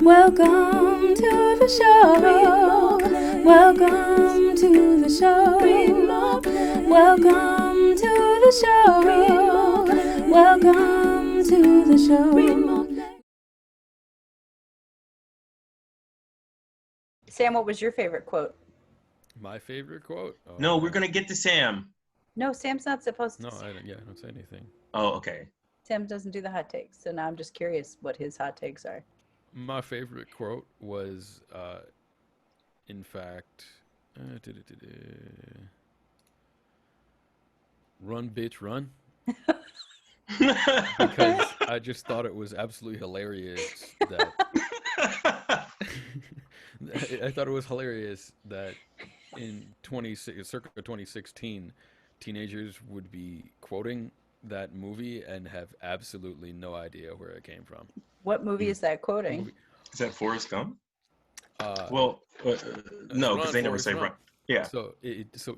Welcome to the show. Welcome to the show. Welcome to the show. Welcome to the show. Sam, what was your favorite quote? My favorite quote? Oh, No, we're gonna get to Sam. No, Sam's not supposed to. No, I don't say anything. Oh, okay. Sam doesn't do the hot takes, so now I'm just curious what his hot takes are. My favorite quote was, in fact, run, bitch, run. Because I just thought it was absolutely hilarious that I thought it was hilarious that in circa 2016, teenagers would be quoting that movie and have absolutely no idea where it came from. What movie is that quoting? Is that Forrest Gump? Uh, Well, no, because they never Forrest, say run. run. Yeah. So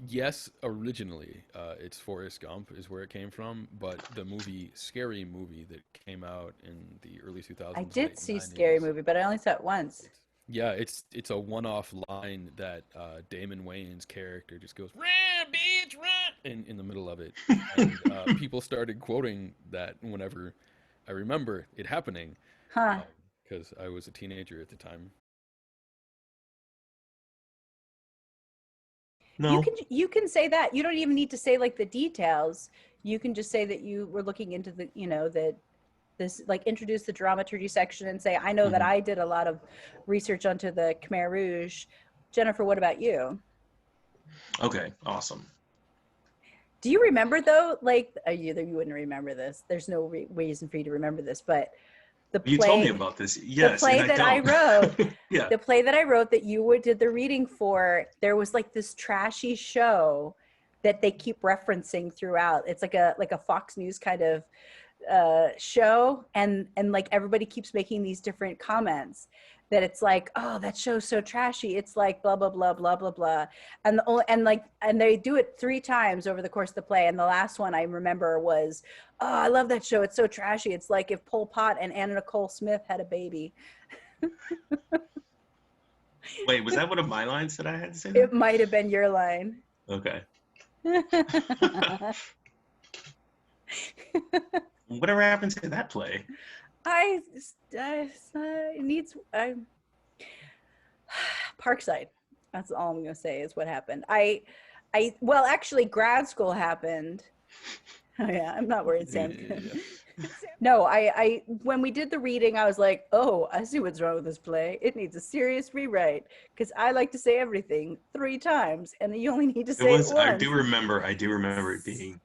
yes, originally it's Forrest Gump is where it came from, but the Scary Movie that came out in the early 2000s. I did late see 90s, Scary Movie, but I only saw it once. Yeah, it's a one-off line that Damon Wayans' character just goes "run, bitch, run" in the middle of it, and people started quoting that whenever I remember it happening, Huh. because I was a teenager at the time. No. You can say that. You don't even need to say like the details. You can just say that you were looking into the, that this, like, introduce the dramaturgy section and say, I know that I did a lot of research onto the Khmer Rouge. Jennifer, what about you? Okay. Awesome. Do you remember though, like, you wouldn't remember this. There's no reason for you to remember this, but the play, You told me about this. Yes. the play and that I wrote, Yeah. the play that I wrote that you did the reading for, there was like this trashy show that they keep referencing throughout. It's like a Fox News kind of show, and like everybody keeps making these different comments that it's like, oh, that show's so trashy, it's like blah blah blah blah blah blah, and they do it 3 times over the course of the play, and the last one I remember was, oh, I love that show, it's so trashy, it's like if Pol Pot and Anna Nicole Smith had a baby. Wait, was that one of my lines that I had to say? It might have been your line. Okay. Whatever happened to that play? It needs Parkside. That's all I'm gonna say is what happened. Well, actually, grad school happened. Oh yeah, I'm not worried, Sam. Yeah. No, I when we did the reading, I was like, oh, I see what's wrong with this play. It needs a serious rewrite, because I like to say everything 3 times, and you only need to say it once. I do remember it being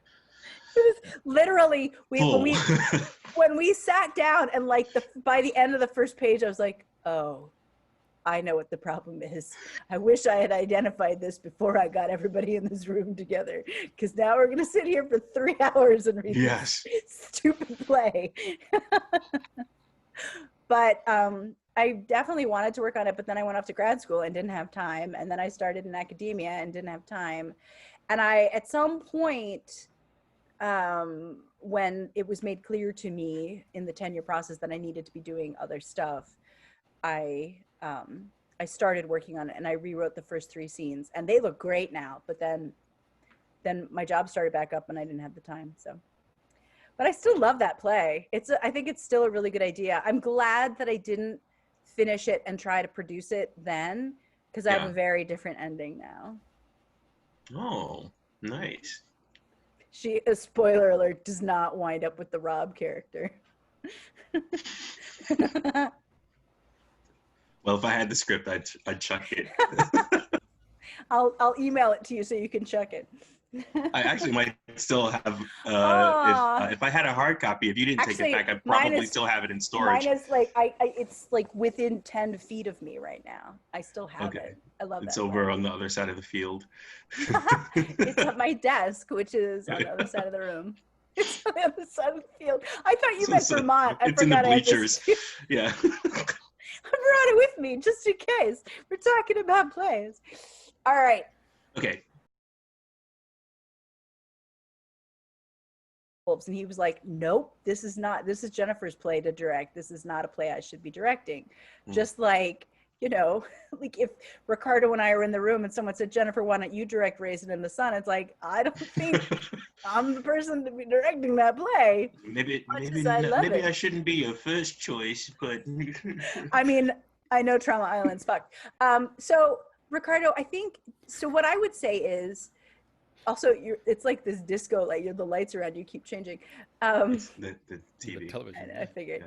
literally full. when we sat down, and like by the end of the first page, I was like, oh, I know what the problem is. I wish I had identified this before I got everybody in this room together, because now we're gonna sit here for 3 hours and read Yes. this stupid play. But I definitely wanted to work on it, but then I went off to grad school and didn't have time, and then I started in academia and didn't have time, and I at some point, when it was made clear to me in the tenure process that I needed to be doing other stuff, I started working on it, and I rewrote the first 3 scenes, and they look great now, but then my job started back up and I didn't have the time. So, but I still love that play. I think it's still a really good idea. I'm glad that I didn't finish it and try to produce it then, because I have a very different ending now. Oh, nice. She, a spoiler alert, does not wind up with the Rob character. Well, if I had the script, I'd chuck it. I'll email it to you so you can check it. I actually might still have, if I had a hard copy, if you didn't take it back, I'd probably still have it in storage. Mine is like, it's like within 10 feet of me right now. I still have it. I love it. It's over on the other side of the field. It's at my desk, which is on the other side of the room. It's on the other side of the field. I thought you meant Vermont. It's in the bleachers. Yeah. I brought it with me just in case. We're talking about plays. All right. Okay. Wolves, and he was like, nope, this is Jennifer's play to direct. This is not a play I should be directing. Just like, you know, like if Ricardo and I are in the room and someone said, Jennifer, why don't you direct Raisin in the Sun? It's like, I don't think I'm the person to be directing that play. Maybe I shouldn't be your first choice, but I mean, I know Trauma Island's fucked. So Ricardo, I think, so what I would say is, also, it's like this disco light. The lights around you keep changing. The TV. The television. I figured.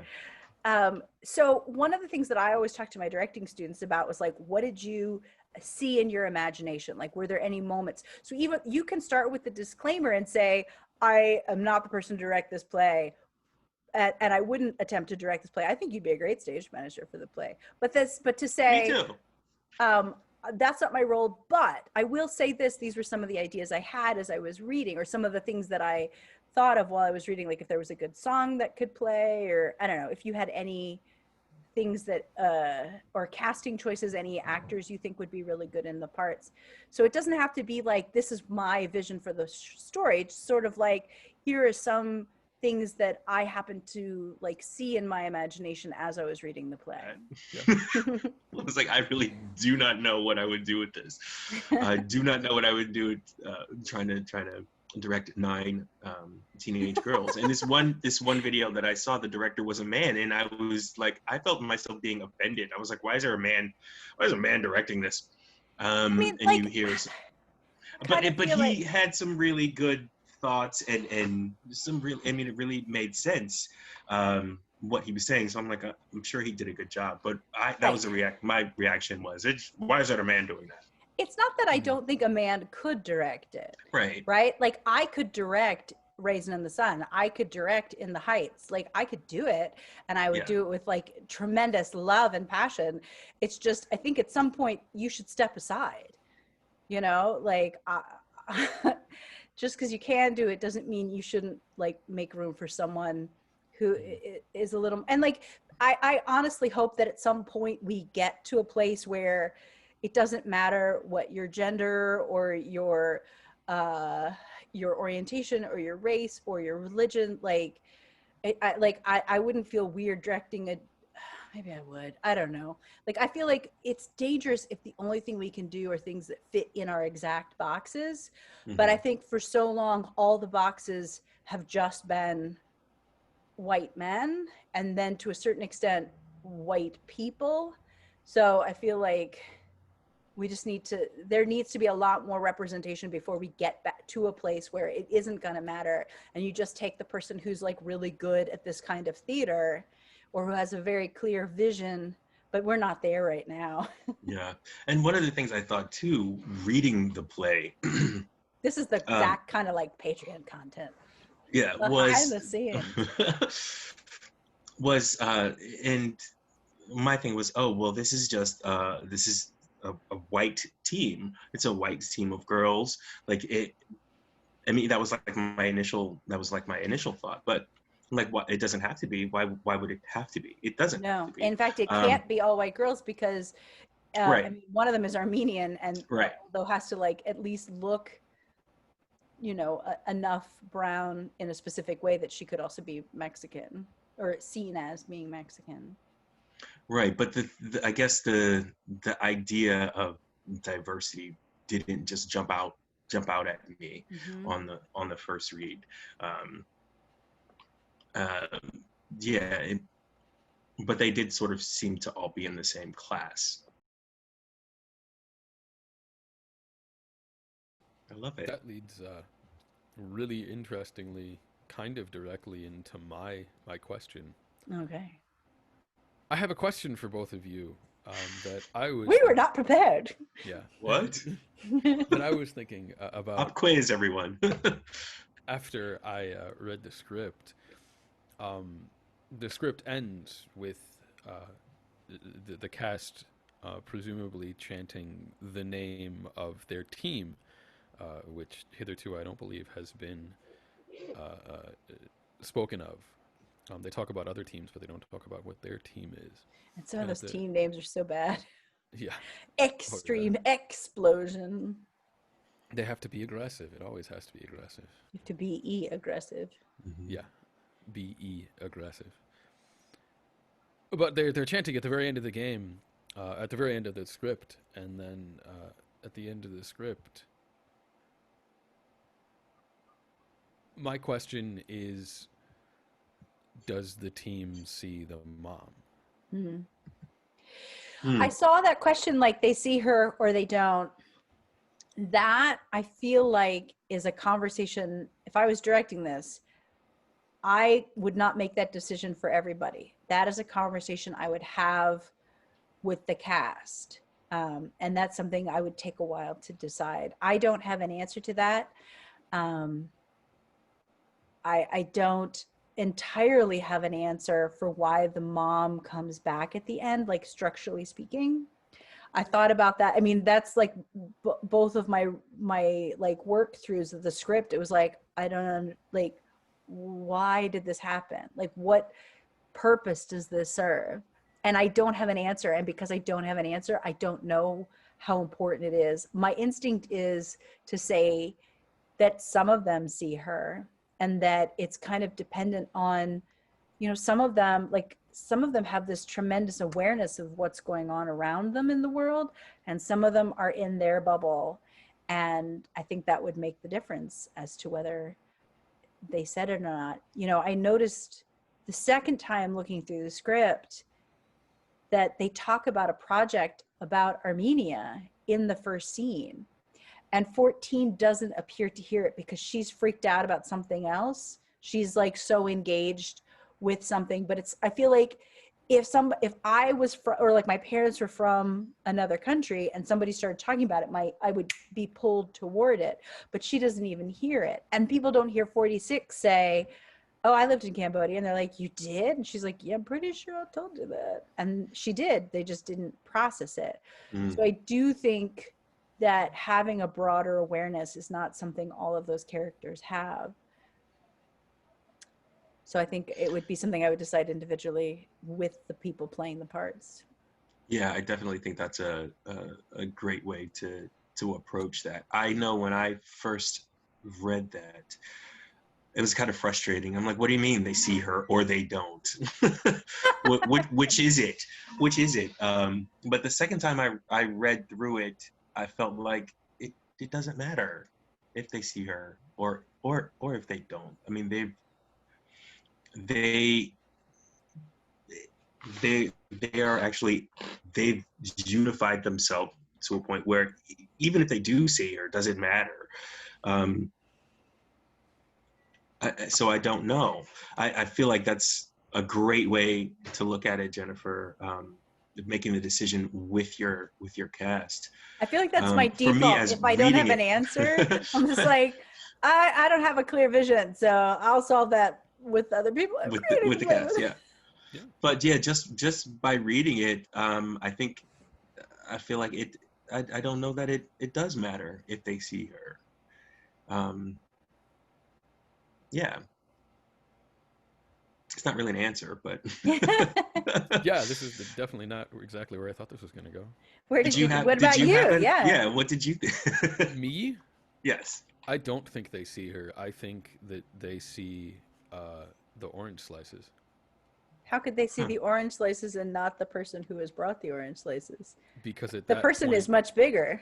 Yeah. So one of the things that I always talk to my directing students about was like, what did you see in your imagination? Like, were there any moments? So even you can start with the disclaimer and say, I am not the person to direct this play. And I wouldn't attempt to direct this play. I think you'd be a great stage manager for the play. But to say, me too. That's not my role, but I will say this, these were some of the ideas I had as I was reading, or some of the things that I thought of while I was reading, like if there was a good song that could play, or I don't know, if you had any things that, or casting choices, any actors you think would be really good in the parts. So it doesn't have to be like, this is my vision for the story. It's sort of like, here are some things that I happened to like see in my imagination as I was reading the play. It's like, I really do not know what I would do with this. I do not know what I would do trying to direct 9 teenage girls. And this one video that I saw, the director was a man, and I was like, I felt myself being offended. I was like, why is a man directing this? I mean, and like, you hear, but he had some really good thoughts and some real, I mean, it really made sense what he was saying. So I'm like, I'm sure he did a good job. But that was my reaction was, why is that a man doing that? It's not that I don't think a man could direct it. Right. Like I could direct Raisin in the Sun. I could direct In the Heights. Like I could do it, and I would do it with like tremendous love and passion. It's just, I think at some point you should step aside, you know, like just because you can do it doesn't mean you shouldn't like make room for someone who is a little, and like, I honestly hope that at some point we get to a place where it doesn't matter what your gender or your orientation or your race or your religion. Like, I wouldn't feel weird directing a, maybe I would, I don't know. Like, I feel like it's dangerous if the only thing we can do are things that fit in our exact boxes. But I think for so long, all the boxes have just been white men, and then to a certain extent, white people. So I feel like we just there needs to be a lot more representation before we get back to a place where it isn't going to matter. And you just take the person who's like really good at this kind of theater, or who has a very clear vision, but we're not there right now. Yeah. And one of the things I thought too, reading the play. This is the exact kind of like Patreon content. Yeah. Behind the scenes. And my thing was, oh, well, this is just, this is a white team. It's a white team of girls. Like I mean, that was like my initial thought, but like, what, it doesn't have to be. Why would it have to be? It doesn't have to be. In fact, it can't be all white girls because I mean, one of them is Armenian, and though has to like at least look, you know, enough brown in a specific way that she could also be Mexican, or seen as being Mexican. Right, but I guess the idea of diversity didn't just jump out at me on the first read. But they did sort of seem to all be in the same class. I love it. That leads really interestingly, kind of directly into my question. Okay. I have a question for both of you that I was... We were not prepared. Yeah. What? That I was thinking about... Pop quiz, everyone. After I read the script ends with the cast presumably chanting the name of their team, which hitherto I don't believe has been spoken of. They talk about other teams, but they don't talk about what their team is. And some of those team names are so bad. Yeah. Extreme Explosion. They have to be aggressive. It always has to be aggressive. You have to be aggressive. Mhm. Yeah, be aggressive. But they're chanting at the very end of the game, at the very end of the script, and then at the end of the script, my question is, does the team see the mom? Hmm. Hmm. I saw that question, like they see her or they don't. That I feel like is a conversation. If I was directing this, I would not make that decision for everybody. That is a conversation I would have with the cast. And that's something I would take a while to decide. I don't have an answer to that. I don't entirely have an answer for why the mom comes back at the end, like structurally speaking. I thought about that. I mean, that's like both of my like work throughs of the script. It was like, I don't like, why did this happen? Like, what purpose does this serve? And I don't have an answer. And because I don't have an answer, I don't know how important it is. My instinct is to say that some of them see her and that it's kind of dependent on, you know, some of them have this tremendous awareness of what's going on around them in the world, and some of them are in their bubble. And I think that would make the difference as to whether they said it or not. You know, I noticed the second time looking through the script that they talk about a project about Armenia in the first scene. And 14 doesn't appear to hear it because she's freaked out about something else. She's like so engaged with something, but it's, I feel like if I was from, or like my parents were from another country and somebody started talking about it, I would be pulled toward it, but she doesn't even hear it. And people don't hear 46 say, oh, I lived in Cambodia. And they're like, you did? And she's like, yeah, I'm pretty sure I told you that. And she did, they just didn't process it. Mm. So I do think that having a broader awareness is not something all of those characters have. So I think it would be something I would decide individually with the people playing the parts. Yeah, I definitely think that's a great way to approach that. I know when I first read that, it was kind of frustrating. I'm like, what do you mean they see her or they don't? Which is it? Which is it? But the second time I read through it, I felt like it doesn't matter if they see her or if they don't. I mean, they are actually, they've unified themselves to a point where even if they do see her, it doesn't matter. So I don't know. I feel like that's a great way to look at it, Jennifer. Making the decision with your cast. I feel like that's my For me, default. as If I don't have reading an answer, I'm just like, I don't have a clear vision, so I'll solve that with other people. with the cast, yeah. Yeah. But yeah, just by reading it, I feel like it. I don't know that it does matter if they see her. Yeah. It's not really an answer, but Yeah, this is definitely not exactly where I thought this was going to go. Where did you? What about you? Yeah. What did you think? Me? Yes. I don't think they see her. I think that they see the orange slices. How could they see the orange slices and not the person who has brought the orange slices? Because at The that person point, is much bigger.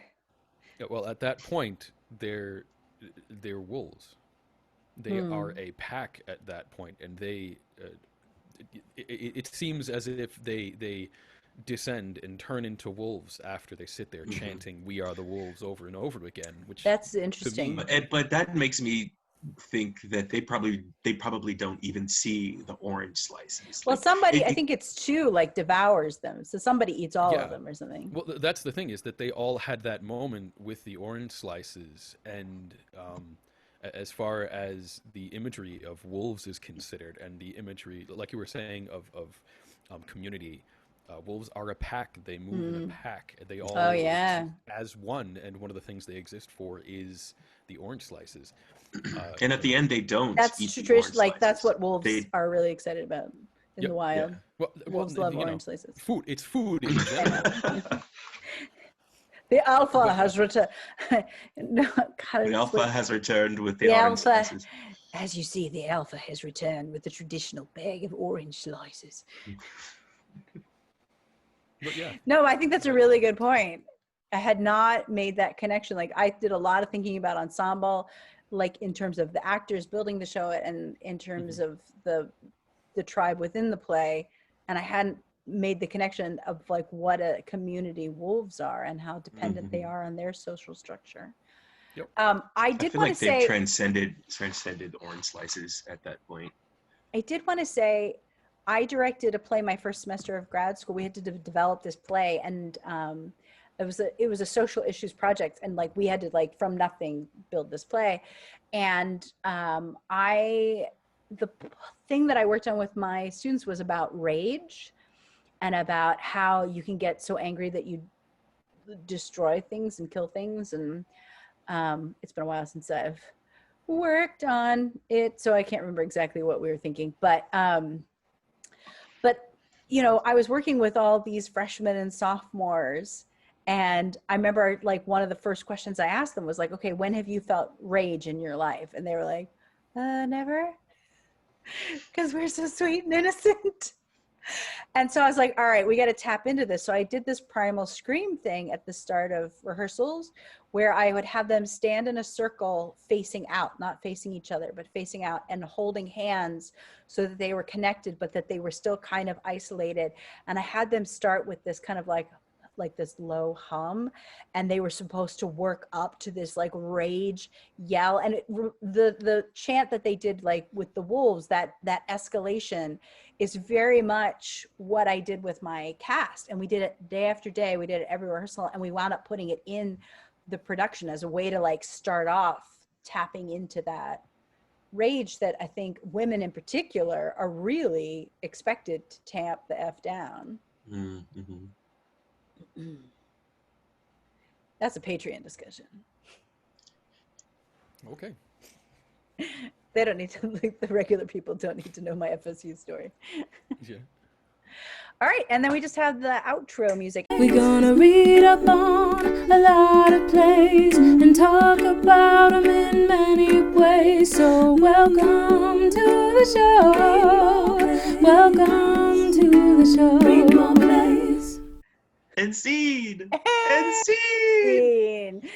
yeah, well, at that point, they're wolves. They are a pack at that point, and they. It seems as if they descend and turn into wolves after they sit there chanting "We are the wolves" over and over again. Which That's interesting. But that makes me think that they probably don't even see the orange slices. Well, Like, somebody, I think it's two, like devours them. So somebody eats all of them or something. Well, that's the thing, is that they all had that moment with the orange slices, and as far as the imagery of wolves is considered, and the imagery, like you were saying, of community, wolves are a pack. They move in a pack. They all exist as one, and one of the things they exist for is the orange slices. And at the end, they don't. That's eat the tradition. orange Like that's slices. what wolves are really excited about in the wild. Well, Wolves love orange slices. Food. It's food in general. The alpha has returned. No, God, The alpha has returned with the The orange alpha, slices. as you see, the alpha has returned with the traditional bag of orange slices. But yeah, No, I think that's a really good point. I had not made that connection. Like I did a lot of thinking about ensemble, like in terms of the actors building the show and in terms of the tribe within the play, and I hadn't made the connection of like what a community wolves are and how dependent they are on their social structure. Yep. I I did feel want like to they've say, transcended orange slices at that point. I did want to say, I directed a play my first semester of grad school. We had to develop this play, and it was a social issues project, and like we had to like from nothing build this play. And the thing that I worked on with my students was about rage, and about how you can get so angry that you destroy things and kill things. And it's been a while since I've worked on it, so I can't remember exactly what we were thinking, but you know, I was working with all these freshmen and sophomores, and I remember like one of the first questions I asked them was like, okay, when have you felt rage in your life? And they were like, never, because we're so sweet and innocent. And so I was like, all right, we got to tap into this. So I did this primal scream thing at the start of rehearsals, where I would have them stand in a circle facing out, not facing each other, but facing out and holding hands so that they were connected, but that they were still kind of isolated. And I had them start with this kind of like this low hum, and they were supposed to work up to this like rage yell. And the chant that they did like with the wolves, that escalation is very much what I did with my cast. And we did it day after day. We did it every rehearsal, and we wound up putting it in the production as a way to like start off tapping into that rage that I think women in particular are really expected to tamp the F down. Mm-hmm. That's a Patreon discussion. okay. They don't need to, like, the regular people don't need to know my FSU story. Yeah. All right, and then we just have the outro music. We're gonna read up on a lot of plays and talk about them in many ways. So welcome to the show. Welcome to the show. Read more plays. And scene. And scene.